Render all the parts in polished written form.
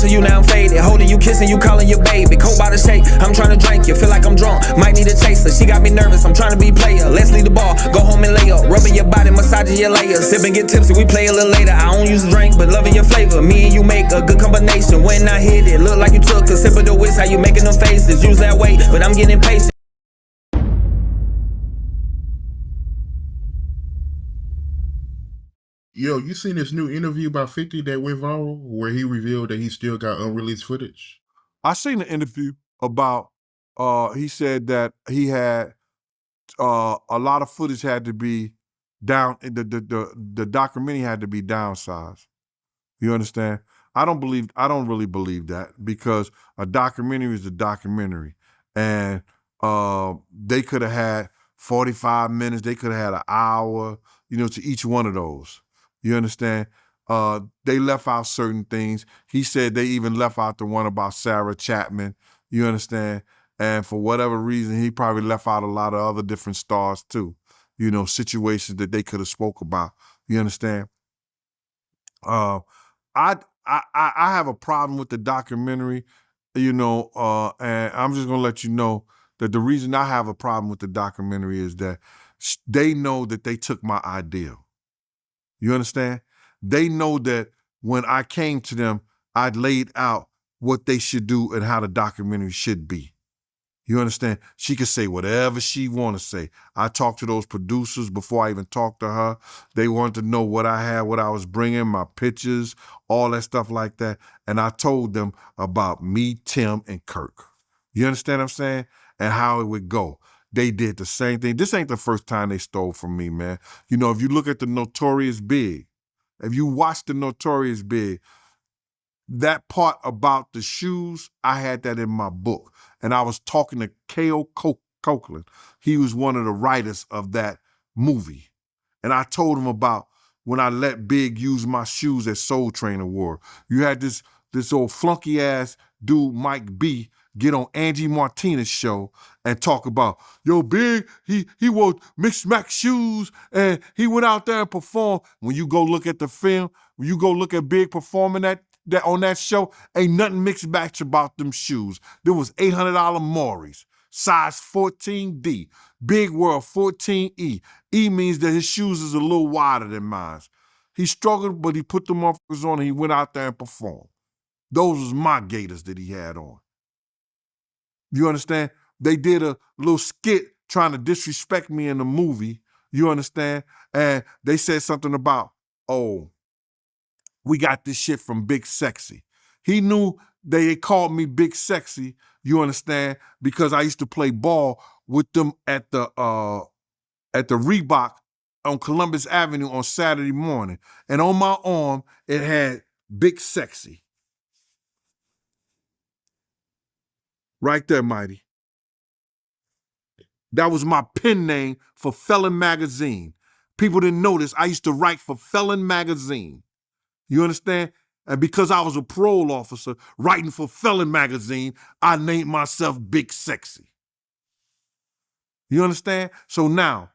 missing you, now I'm faded. Holding you, kissing you, calling you baby. Cold by the shake, I'm trying to drink you. Feel like I'm drunk, might need a chaser. She got me nervous, I'm trying to be player. Let's leave the bar, go home and lay up. Rubbing your body, massaging your layers. Sip and get tipsy, we play a little later. I don't use a drink, but loving your flavor. Me and you make a good combination. When I hit it, look like you took a sip of the whiz. How you making them faces? Use that weight, but I'm getting impatient. Yo, you seen this new interview by 50 that went viral where he revealed that he still got unreleased footage? I seen an interview about, he said that he had a lot of footage had to be down, the documentary had to be downsized. You understand? I don't really believe that, because a documentary is a documentary. And they could have had 45 minutes, they could have had an hour, to each one of those. You understand? They left out certain things. He said they even left out the one about Sarah Chapman. You understand? And for whatever reason, he probably left out a lot of other different stars too. Situations that they could have spoke about. You understand? I have a problem with the documentary, and I'm just gonna let you know that the reason I have a problem with the documentary is that they know that they took my ideal. You understand? They know that when I came to them, I laid out what they should do and how the documentary should be. You understand? She could say whatever she want to say. I talked to those producers before I even talked to her. They wanted to know what I had, what I was bringing, my pictures, all that stuff like that. And I told them about me, Tim, and Kirk. You understand what I'm saying? And how it would go. They did the same thing. This ain't the first time they stole from me, man. If you look at the Notorious Big, if you watch the Notorious Big, that part about the shoes, I had that in my book. And I was talking to K.O. Copeland. He was one of the writers of that movie. And I told him about when I let Big use my shoes at Soul Train Award. You had this old flunky ass dude, Mike B, get on Angie Martinez's show and talk about, yo, Big, he wore mixed max shoes and he went out there and performed. When you go look at the film, when you go look at Big performing that on that show, ain't nothing mixed match about them shoes. There was $800 Maury's, size 14D, Big World 14E. E means that his shoes is a little wider than mine. He struggled, but he put them motherfuckers on and he went out there and performed. Those was my Gators that he had on. You understand? They did a little skit trying to disrespect me in the movie. You understand? And they said something about, oh, we got this shit from Big Sexy. He knew they called me Big Sexy, you understand, because I used to play ball with them at the Reebok on Columbus Avenue on Saturday morning. And on my arm, it had Big Sexy. Right there, Mighty. That was my pen name for Felon Magazine. People didn't notice I used to write for Felon Magazine. You understand? And because I was a parole officer writing for Felon Magazine, I named myself Big Sexy. You understand? So now,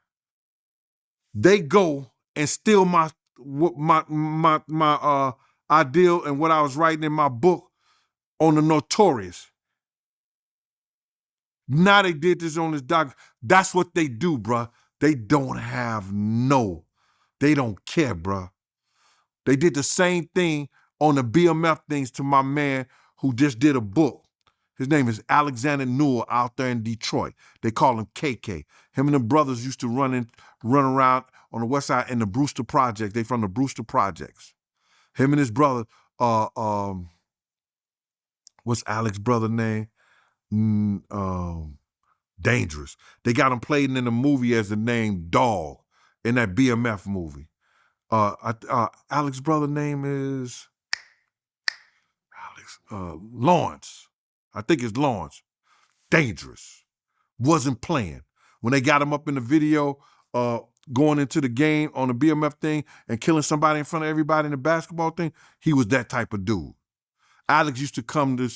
they go and steal my ideal and what I was writing in my book on the Notorious. Now they did this on this doc. That's what they do, bruh. They don't they don't care, bruh. They did the same thing on the BMF things to my man who just did a book. His name is Alexander Newell out there in Detroit. They call him KK. Him and the brothers used to run around on the west side in the Brewster Project. They from the Brewster Projects. Him and his brother, what's Alex's brother name? Dangerous. They got him played in the movie as the name Dog in that BMF movie. Alex's brother name is Lawrence. I think it's Lawrence. Dangerous. Wasn't playing. When they got him up in the video, going into the game on the BMF thing and killing somebody in front of everybody in the basketball thing, he was that type of dude. Alex used to come to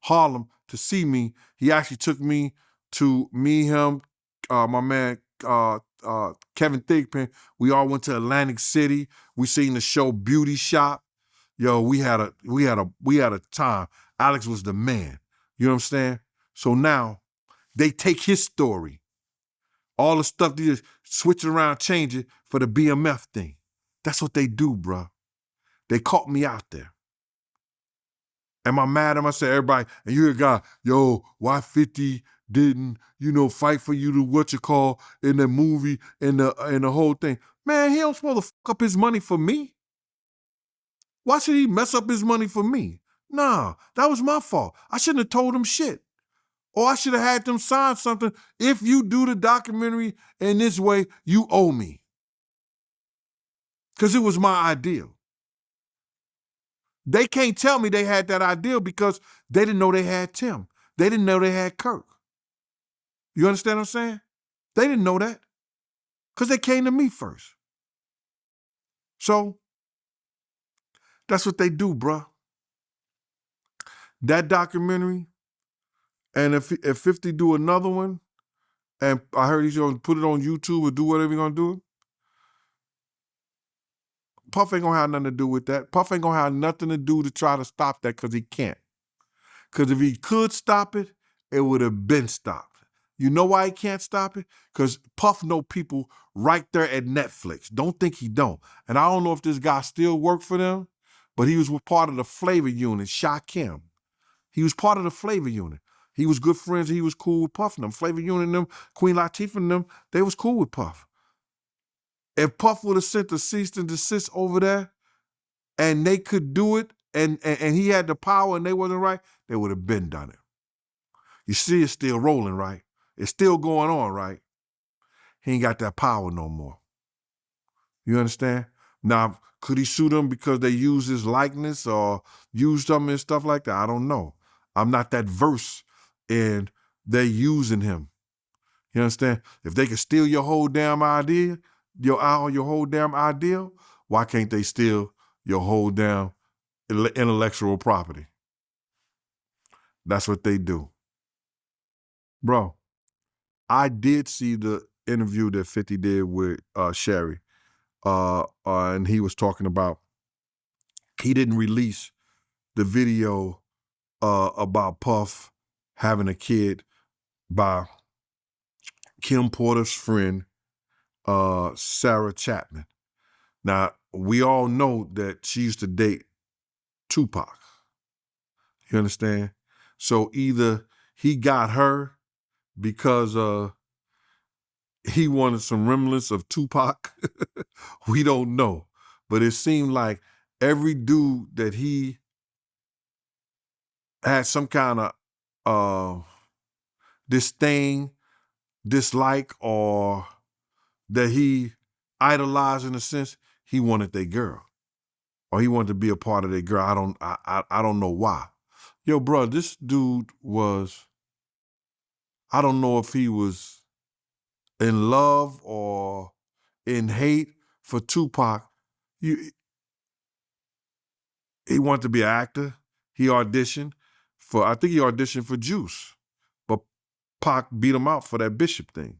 Harlem to see me. He actually took me to him, my man Kevin Thigpen. We all went to Atlantic City. We seen the show Beauty Shop. Yo, we had a time. Alex was the man. You know what I'm saying? So now they take his story, all the stuff they just switch around, change it for the BMF thing. That's what they do, bro. They caught me out there. Am I mad at him? I said, everybody, and you're a guy, yo, why 50 didn't, fight for you to in the movie and the whole thing? Man, he don't supposed to fuck up his money for me. Why should he mess up his money for me? Nah, that was my fault. I shouldn't have told him shit. Or I should have had them sign something. If you do the documentary in this way, you owe me. Because it was my ideal. They can't tell me they had that ideal because they didn't know they had Tim. They didn't know they had Kirk. You understand what I'm saying? They didn't know that because they came to me first. So that's what they do, bruh. That documentary, and if 50 do another one, and I heard he's going to put it on YouTube or do whatever he's going to do, Puff ain't going to have nothing to do with that. Puff ain't going to have nothing to do to try to stop that because he can't. Because if he could stop it, it would have been stopped. You know why he can't stop it? Because Puff know people right there at Netflix. Don't think he don't. And I don't know if this guy still worked for them, but he was part of the flavor unit, Shakim. He was part of the flavor unit. He was good friends. He was cool with Puff and them. Flavor unit and them, Queen Latifah and them, they was cool with Puff. If Puff would have sent a cease and desist over there and they could do it and he had the power and they wasn't right, they would have been done it. You see it's still rolling, right? It's still going on, right? He ain't got that power no more. You understand? Now, could he sue them because they used his likeness or used them and stuff like that? I don't know. I'm not that versed in they using him. You understand? If they could steal your whole damn idea, your whole damn ideal, why can't they steal your whole damn intellectual property? That's what they do. Bro, I did see the interview that 50 did with Sherry. And he was talking about, he didn't release the video about Puff having a kid by Kim Porter's friend, Sarah Chapman. Now, we all know that she used to date Tupac. You understand? So either he got her because he wanted some remnants of Tupac. We don't know. But it seemed like every dude that he had some kind of disdain, dislike, or that he idolized in a sense, he wanted their girl. Or he wanted to be a part of their girl. I don't know why. Yo, bro, this dude was, I don't know if he was in love or in hate for Tupac. He wanted to be an actor. He auditioned I think he auditioned for Juice. But Pac beat him out for that Bishop thing.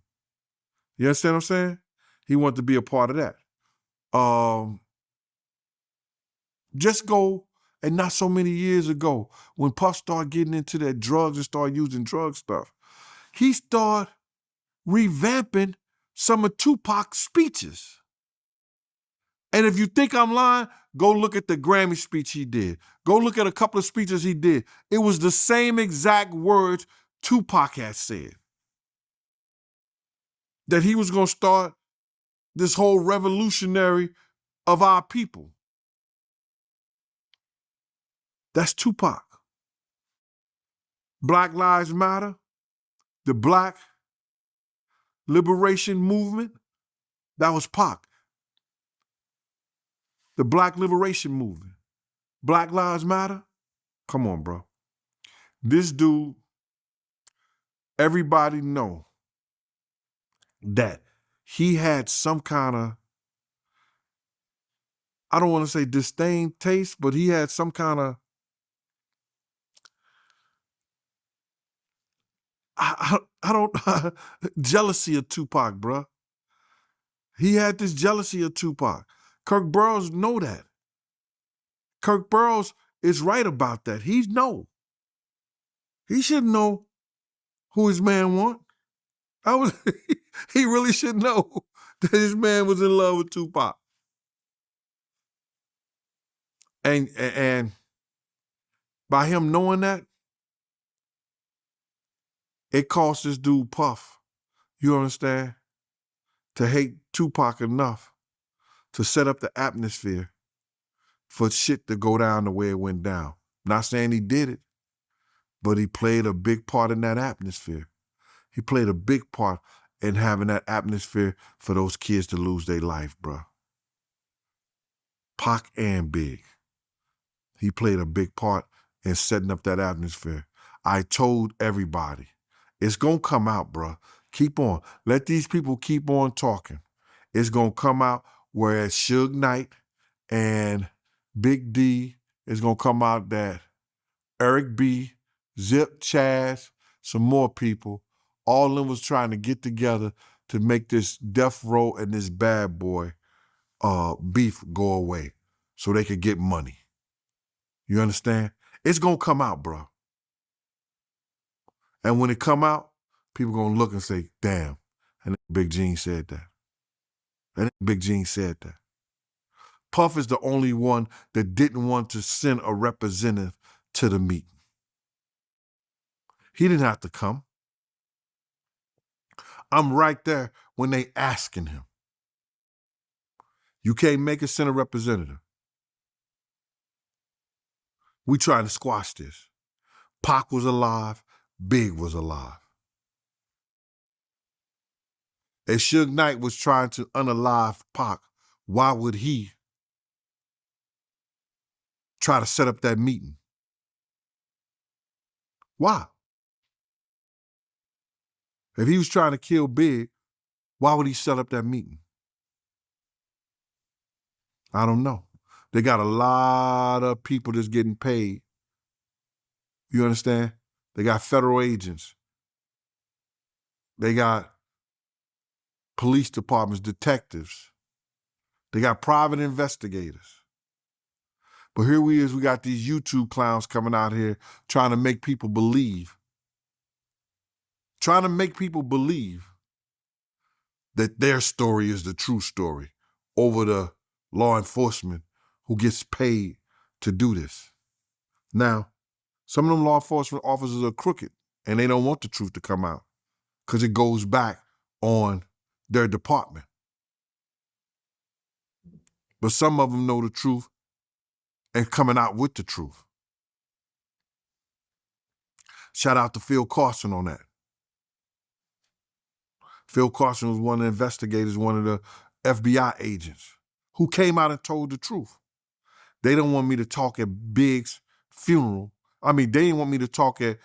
You understand what I'm saying? He wanted to be a part of that. Just go, and not so many years ago, when Puff started getting into that drugs and started using drug stuff, he started revamping some of Tupac's speeches. And if you think I'm lying, go look at the Grammy speech he did. Go look at a couple of speeches he did. It was the same exact words Tupac had said. That he was going to start this whole revolutionary of our people. That's Tupac. Black Lives Matter, the Black Liberation Movement, that was Pac. The Black Liberation Movement. Black Lives Matter? Come on, bro. This dude, everybody know that he had some kind of, I don't want to say disdain taste, but he had some kind of, I don't, jealousy of Tupac, bro. He had this jealousy of Tupac. Kirk Burroughs know that. Kirk Burroughs is right about that. He know. He should know who his man want. He really should know that his man was in love with Tupac. And by him knowing that, it cost this dude Puff, you understand, to hate Tupac enough to set up the atmosphere for shit to go down the way it went down. Not saying he did it, but he played a big part in that atmosphere. He played a big part in having that atmosphere for those kids to lose their life, bro. Pac and Big. He played a big part in setting up that atmosphere. I told everybody, it's going to come out, bro. Keep on. Let these people keep on talking. It's going to come out, whereas Suge Knight and Big D is going to come out that Eric B., Zip, Chaz, some more people, all of them was trying to get together to make this Death Row and this Bad Boy beef go away so they could get money. You understand? It's going to come out, bro. And when it come out, people going to look and say, damn, and Big Gene said that. And Big Gene said that. Puff is the only one that didn't want to send a representative to the meeting. He didn't have to come. I'm right there when they asking him. You can't make a Senate representative. We trying to squash this. Pac was alive. Big was alive. If Suge Knight was trying to unalive Pac, why would he try to set up that meeting? Why? If he was trying to kill Big, why would he set up that meeting? I don't know. They got a lot of people that's getting paid. You understand? They got federal agents. They got police departments, detectives. They got private investigators. But here we got these YouTube clowns coming out here trying to make people believe. Trying to make people believe that their story is the true story over the law enforcement who gets paid to do this. Now, some of them law enforcement officers are crooked and they don't want the truth to come out because it goes back on their department. But some of them know the truth and coming out with the truth. Shout out to Phil Carson on that. Phil Carson was one of the investigators, one of the FBI agents who came out and told the truth. They don't want me to talk at Big's funeral. I mean, they didn't want me to talk at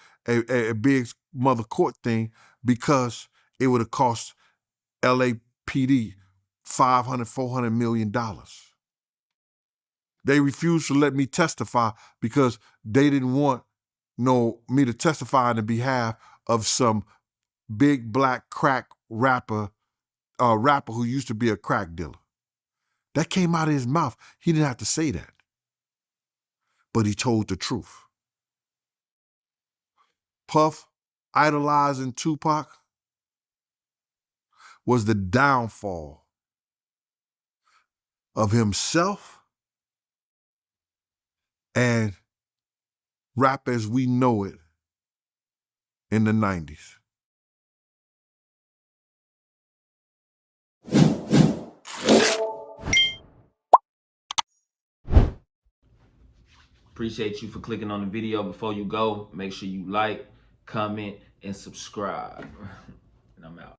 Big's mother court thing because it would have cost LAPD $500, $400 million. They refused to let me testify because they didn't want me to testify on the behalf of some big black crack rapper who used to be a crack dealer. That came out of his mouth. He didn't have to say that. But he told the truth. Puff idolizing Tupac was the downfall of himself and rap as we know it in the 90s. Appreciate you for clicking on the video. Before you go, make sure you like, comment, and subscribe. And I'm out.